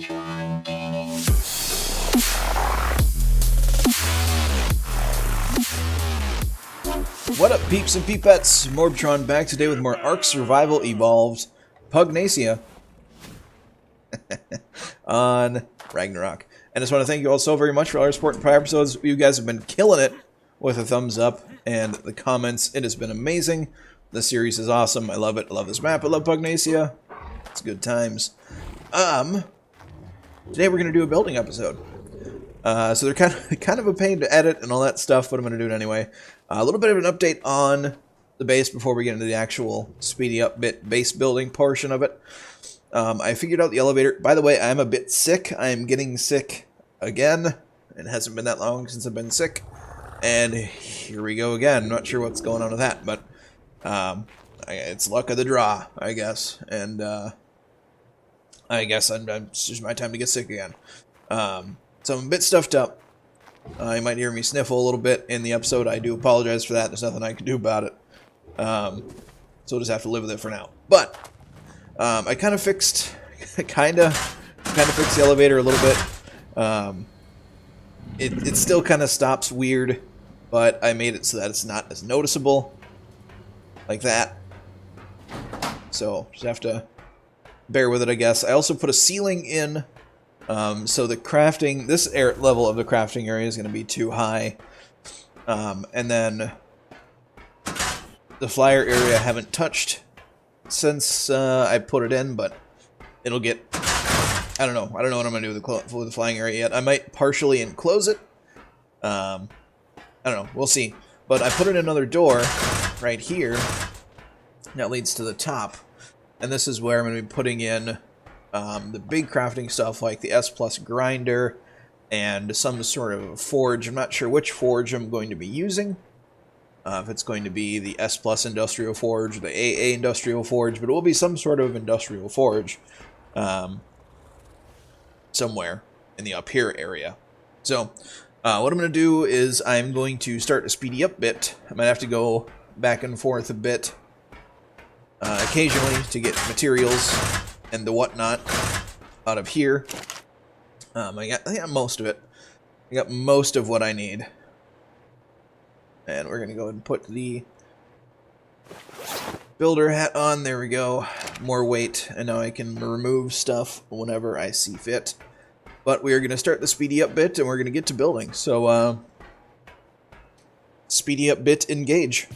What up, peeps and peepettes? MorbTron back today with more Ark Survival Evolved Pugnacia on Ragnarok. And I just want to thank you all so very much for all your support in prior episodes. You guys have been killing it with a thumbs up and the comments. It has been amazing. The series is awesome. I love it. I love this map. I love Pugnacia. It's good times. Today we're going to do a building episode. So they're kind of a pain to edit and all that stuff, but I'm going to do it anyway. A little bit of an update on the base before we get into the actual speedy up bit base building portion of it. I figured out the elevator. By the way, I'm a bit sick. I'm getting sick again. It hasn't been that long since I've been sick. And here we go again. Not sure what's going on with that, but it's luck of the draw, I guess. And I guess it's just my time to get sick again. So I'm a bit stuffed up. You might hear me sniffle a little bit in the episode. I do apologize for that. There's nothing I can do about it. So we'll just have to live with it for now. But I kind of fixed, kind of fixed the elevator a little bit. It still kind of stops weird, but I made it so that it's not as noticeable, like that. So just have to bear with it, I guess. I also put a ceiling in. So the crafting, this level of the crafting area is going to be too high. And then the flyer area I haven't touched since I put it in, but it'll get, I don't know what I'm going to do with the flying area yet. I might partially enclose it. I don't know. We'll see. But I put in another door right here that leads to the top. And this is where I'm going to be putting in the big crafting stuff like the S+ grinder and some sort of forge. I'm not sure which forge I'm going to be using. If it's going to be the S+ industrial forge, the AA industrial forge, but it will be some sort of industrial forge somewhere in the up here area. So what I'm going to do is I'm going to start a speedy up bit. I might have to go back and forth a bit occasionally to get materials and the whatnot out of here. I got most of it. I got most of what I need. And we're going to go ahead and put the builder hat on. There we go. More weight. And now I can remove stuff whenever I see fit. But we are going to start the speedy up bit and we're going to get to building. So, speedy up bit engage.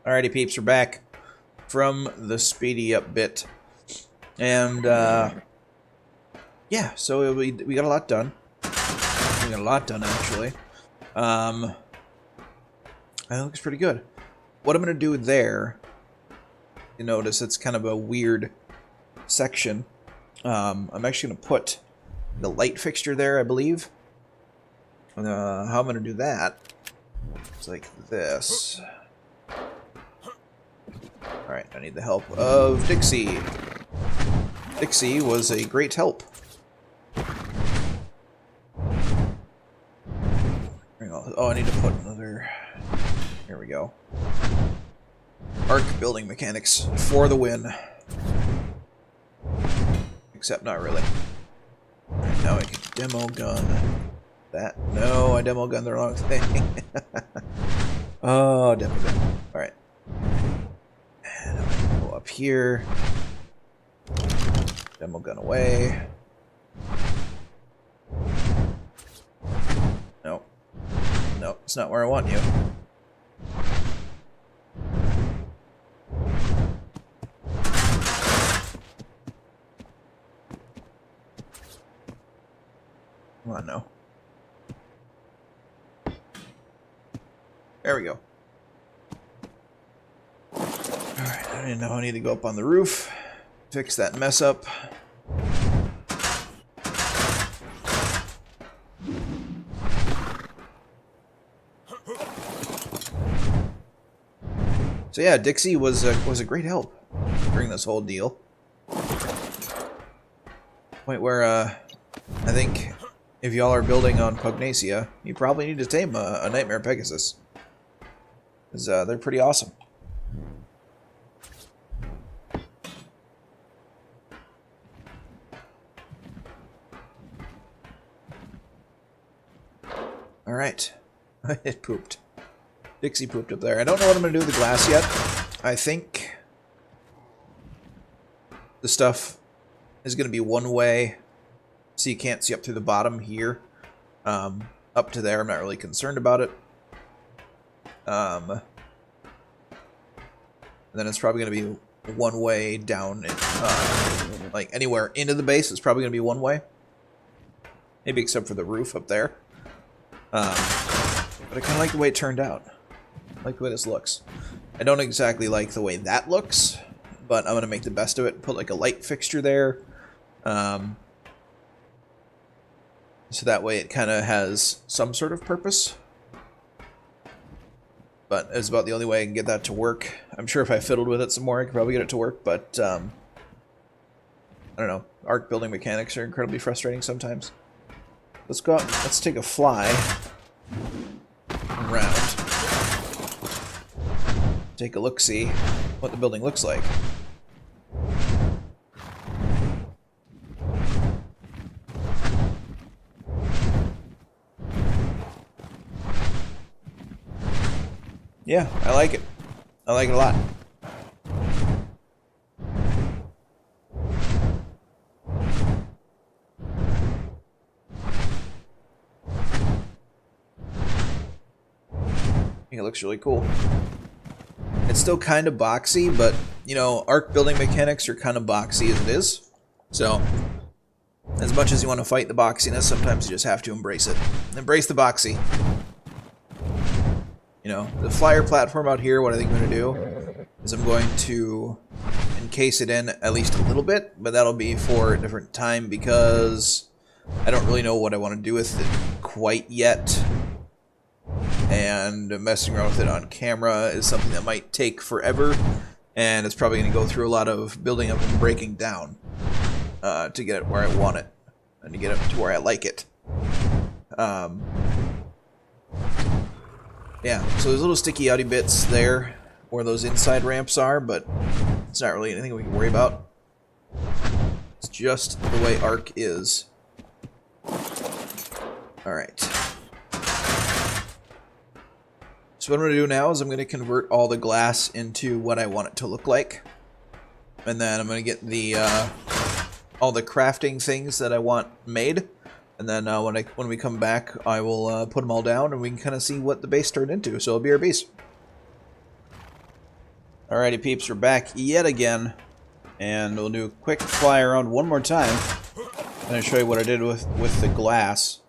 Alrighty, peeps, we're back from the speedy up bit. And, yeah, so we got a lot done. We got a lot done, actually. That looks pretty good. What I'm going to do there, you notice it's kind of a weird section. I'm actually going to put the light fixture there, I believe. How I'm going to do that, it's like this. Alright, I need the help of Dixie. Dixie was a great help. Oh, I need to put another... Here we go. Ark building mechanics for the win. Except not really. Right, now I can demo gun that. No, I demo gunned the wrong thing. Oh, demo gun. Alright. And I'm gonna go up here. Demo gun away. Nope. Nope, it's not where I want you. Come on now. There we go. Alright, I know I need to go up on the roof, fix that mess up. So yeah, Dixie was a great help during this whole deal. Point where I think if y'all are building on Pugnacia, you probably need to tame a Nightmare Pegasus, because they're pretty awesome. All right, it pooped. Dixie pooped up there. I don't know what I'm going to do with the glass yet. I think the stuff is going to be one way, so you can't see up through the bottom here. Up to there, I'm not really concerned about it. And then it's probably going to be one way down, like anywhere into the base, it's probably going to be one way. Maybe except for the roof up there. But I kind of like the way it turned out. I like the way this looks. I don't exactly like the way that looks, but I'm going to make the best of it. Put like a light fixture there. So that way it kind of has some sort of purpose. But it's about the only way I can get that to work. I'm sure if I fiddled with it some more, I could probably get it to work, but I don't know. Ark building mechanics are incredibly frustrating sometimes. Let's go out, let's take a fly around. Take a look-see what the building looks like. Yeah, I like it. I like it a lot. I think it looks really cool. It's still kind of boxy, but, you know, Ark building mechanics are kind of boxy as it is. So, as much as you want to fight the boxiness, sometimes you just have to embrace it. Embrace the boxy. You know, the flyer platform out here, what I think I'm going to do is I'm going to encase it in at least a little bit, but that'll be for a different time because I don't really know what I want to do with it quite yet. And messing around with it on camera is something that might take forever, and it's probably going to go through a lot of building up and breaking down to get it where I want it and to get it to where I like it. Yeah, so there's little sticky outy bits there where those inside ramps are, but it's not really anything we can worry about. It's just the way Ark is. Alright. So what I'm going to do now is I'm going to convert all the glass into what I want it to look like. And then I'm going to get the all the crafting things that I want made. And then when we come back, I will put them all down and we can kind of see what the base turned into. So it'll be our base. Alrighty, peeps, we're back yet again, and we'll do a quick fly around one more time. I'm going to show you what I did with the glass.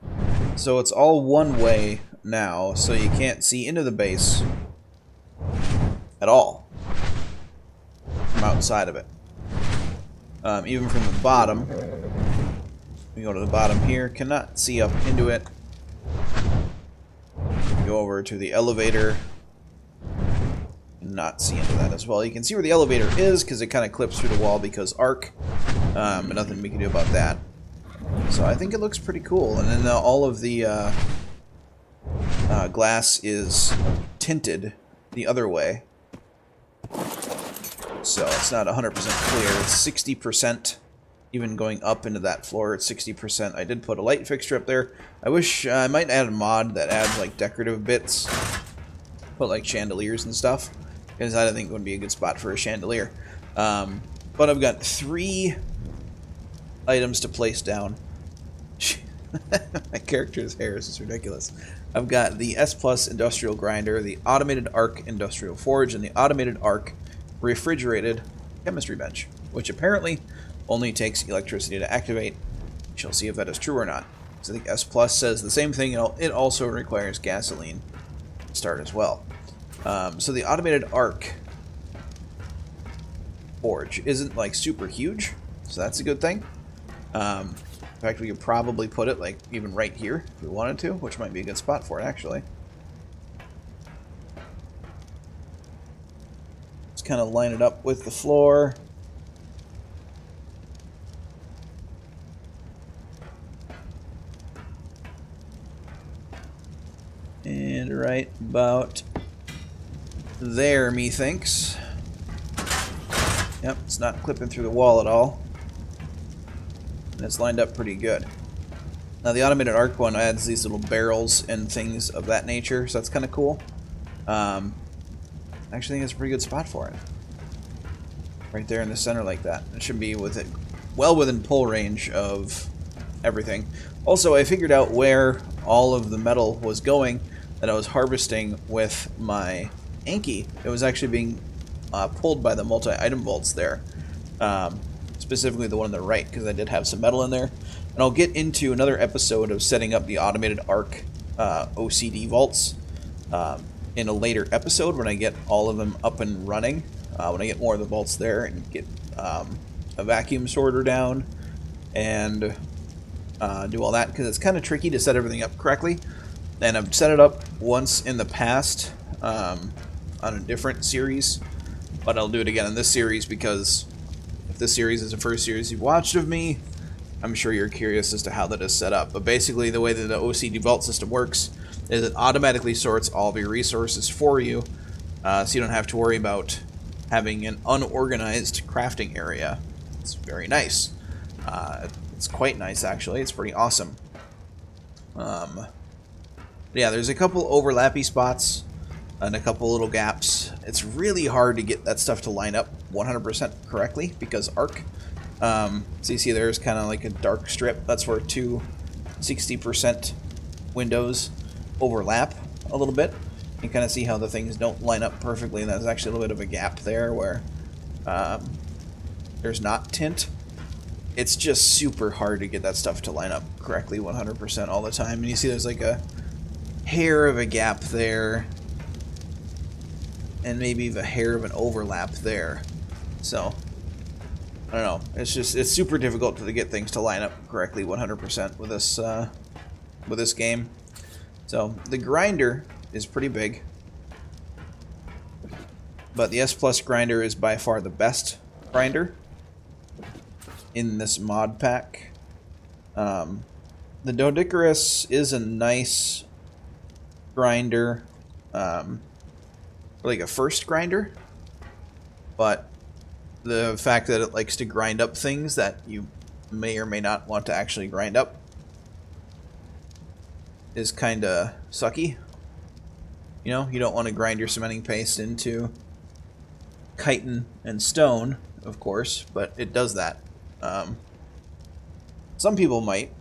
So it's all one way now, so you can't see into the base at all from outside of it. Even from the bottom, we go to the bottom here, cannot see up into it. Go over to the elevator. Not see into that as well. You can see where the elevator is because it kind of clips through the wall because Ark, but nothing we can do about that. So I think it looks pretty cool. And then all of the glass is tinted the other way, so it's not 100% clear. It's 60%. Even going up into that floor, it's 60%. I did put a light fixture up there. I wish I might add a mod that adds like decorative bits, put like chandeliers and stuff. Because I think it would be a good spot for a chandelier. But I've got 3 items to place down. My character's hair is just ridiculous. I've got the S Plus Industrial Grinder, the Automated Ark Industrial Forge, and the Automated Ark Refrigerated Chemistry Bench, which apparently only takes electricity to activate. We shall see if that is true or not. So I think S Plus says the same thing. It also requires gasoline to start as well. So the Automated Ark Forge isn't like super huge, so that's a good thing. In fact, we could probably put it like even right here if we wanted to, which might be a good spot for it actually. Just kind of line it up with the floor. And right about there, methinks. Yep, it's not clipping through the wall at all. And it's lined up pretty good. Now the Automated Ark one adds these little barrels and things of that nature, so that's kind of cool. I actually think it's a pretty good spot for it. Right there in the center like that. It should be well within pull range of everything. Also, I figured out where all of the metal was going that I was harvesting with my Anki. It was actually being pulled by the multi-item vaults there. Specifically the one on the right, because I did have some metal in there. And I'll get into another episode of setting up the Automated Ark OCD vaults in a later episode when I get all of them up and running. When I get more of the vaults there and get a vacuum sorter down and do all that, because it's kind of tricky to set everything up correctly. And I've set it up once in the past on a different series, but I'll do it again in this series because if this series is the first series you've watched of me, I'm sure you're curious as to how that is set up. But basically the way that the OCD vault system works is it automatically sorts all of your resources for you, so you don't have to worry about having an unorganized crafting area. It's very nice. It's quite nice actually. It's pretty awesome. Yeah, there's a couple overlappy spots and a couple little gaps. It's really hard to get that stuff to line up 100% correctly because Ark. So you see there's kind of like a dark strip. That's where 2 60% windows overlap a little bit. You kind of see how the things don't line up perfectly, and there's actually a little bit of a gap there where there's not tint. It's just super hard to get that stuff to line up correctly 100% all the time. And you see there's like a hair of a gap there, and maybe the hair of an overlap there. So I don't know. It's super difficult to get things to line up correctly 100% with this game. So the grinder is pretty big, but the S Plus grinder is by far the best grinder in this mod pack. The Dodicarus is a nice grinder, like a first grinder, but the fact that it likes to grind up things that you may or may not want to actually grind up is kind of sucky. You know, you don't want to grind your cementing paste into chitin and stone, of course, but it does that. Some people might.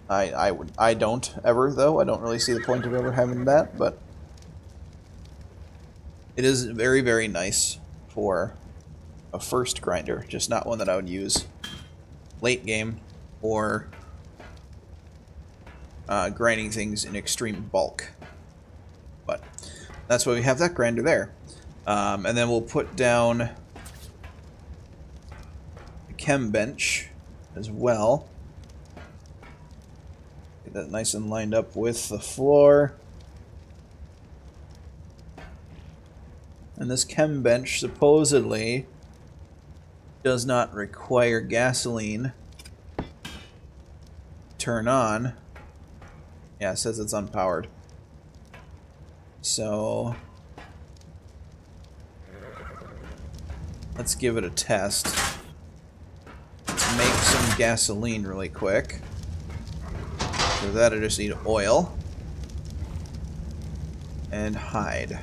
I don't ever, though. I don't really see the point of ever having that, but It is very, very nice for a first grinder, just not one that I would use late game or grinding things in extreme bulk. But that's why we have that grinder there. And then we'll put down the chem bench as well. Get that nice and lined up with the floor. And this chem bench supposedly does not require gasoline to turn on. Yeah, it says it's unpowered. So let's give it a test. Let's make some gasoline really quick. For that I just need oil and hide.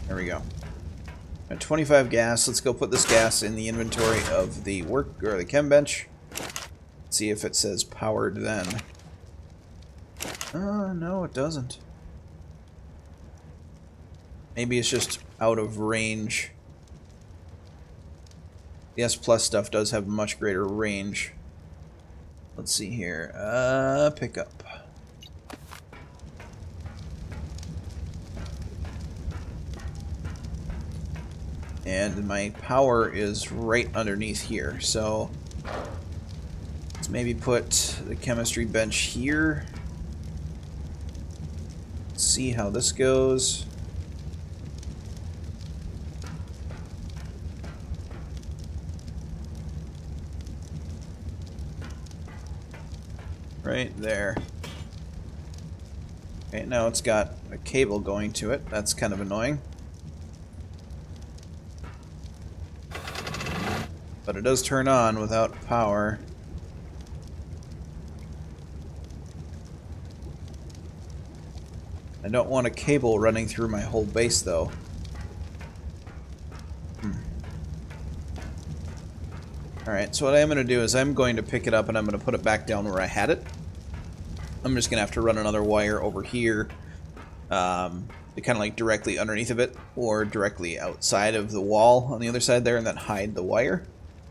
There we go. Got 25 gas. Let's go put this gas in the inventory of the the chem bench. See if it says powered then. No, it doesn't. Maybe it's just out of range. The S Plus stuff does have much greater range. Let's see here. Pick up. And my power is right underneath here, so let's maybe put the chemistry bench here. See how this goes. Right there. Okay, now it's got a cable going to it. That's kind of annoying. But it does turn on without power. I don't want a cable running through my whole base, though. Alright, so what I am going to do is I'm going to pick it up and I'm going to put it back down where I had it. I'm just going to have to run another wire over here. To kind of like directly underneath of it, or directly outside of the wall on the other side there, and then hide the wire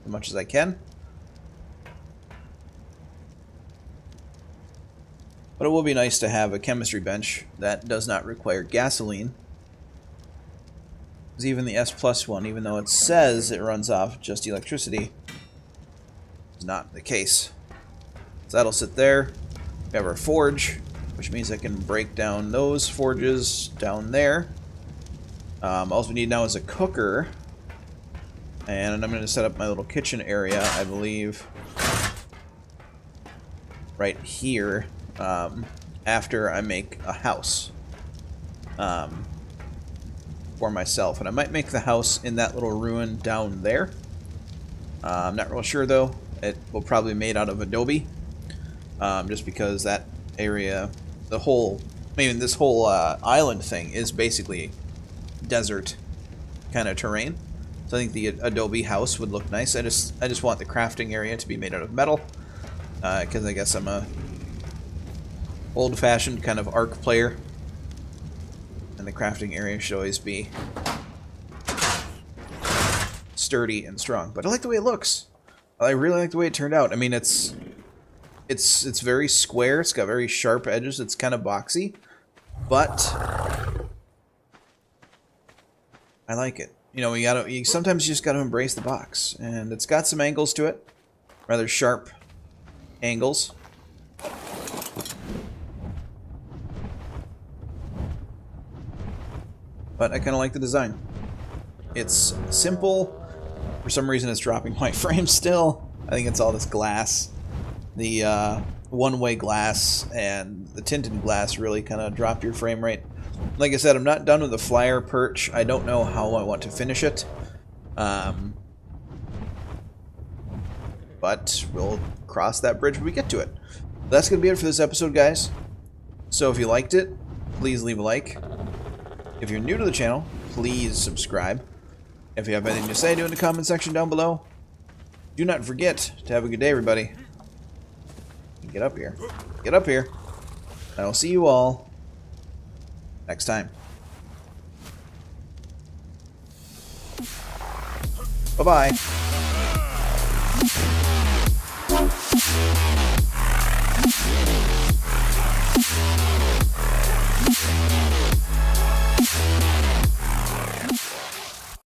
as much as I can. But it will be nice to have a chemistry bench that does not require gasoline. Because even the S Plus one, even though it says it runs off just electricity, is not the case. So that'll sit there. We have our forge, which means I can break down those forges down there. All we need now is a cooker. And I'm going to set up my little kitchen area, I believe, right here, after I make a house for myself. And I might make the house in that little ruin down there. I'm not real sure, though. It will probably be made out of adobe, just because that area, this whole island thing is basically desert kind of terrain. So I think the adobe house would look nice. I just want the crafting area to be made out of metal, because I guess I'm a old-fashioned kind of Ark player, and the crafting area should always be sturdy and strong. But I like the way it looks. I really like the way it turned out. I mean, it's very square. It's got very sharp edges. It's kind of boxy, but I like it. You know, sometimes you just gotta embrace the box, and it's got some angles to it, rather sharp angles. But I kind of like the design. It's simple. For some reason, it's dropping my frame still. I think it's all this glass. The one-way glass and the tinted glass really kind of drop your frame rate. Like I said, I'm not done with the flyer perch. I don't know how I want to finish it. But we'll cross that bridge when we get to it. That's going to be it for this episode, guys. So if you liked it, please leave a like. If you're new to the channel, please subscribe. If you have anything to say, do it in the comment section down below. Do not forget to have a good day, everybody. Get up here. Get up here. I will see you all next time. Bye-bye.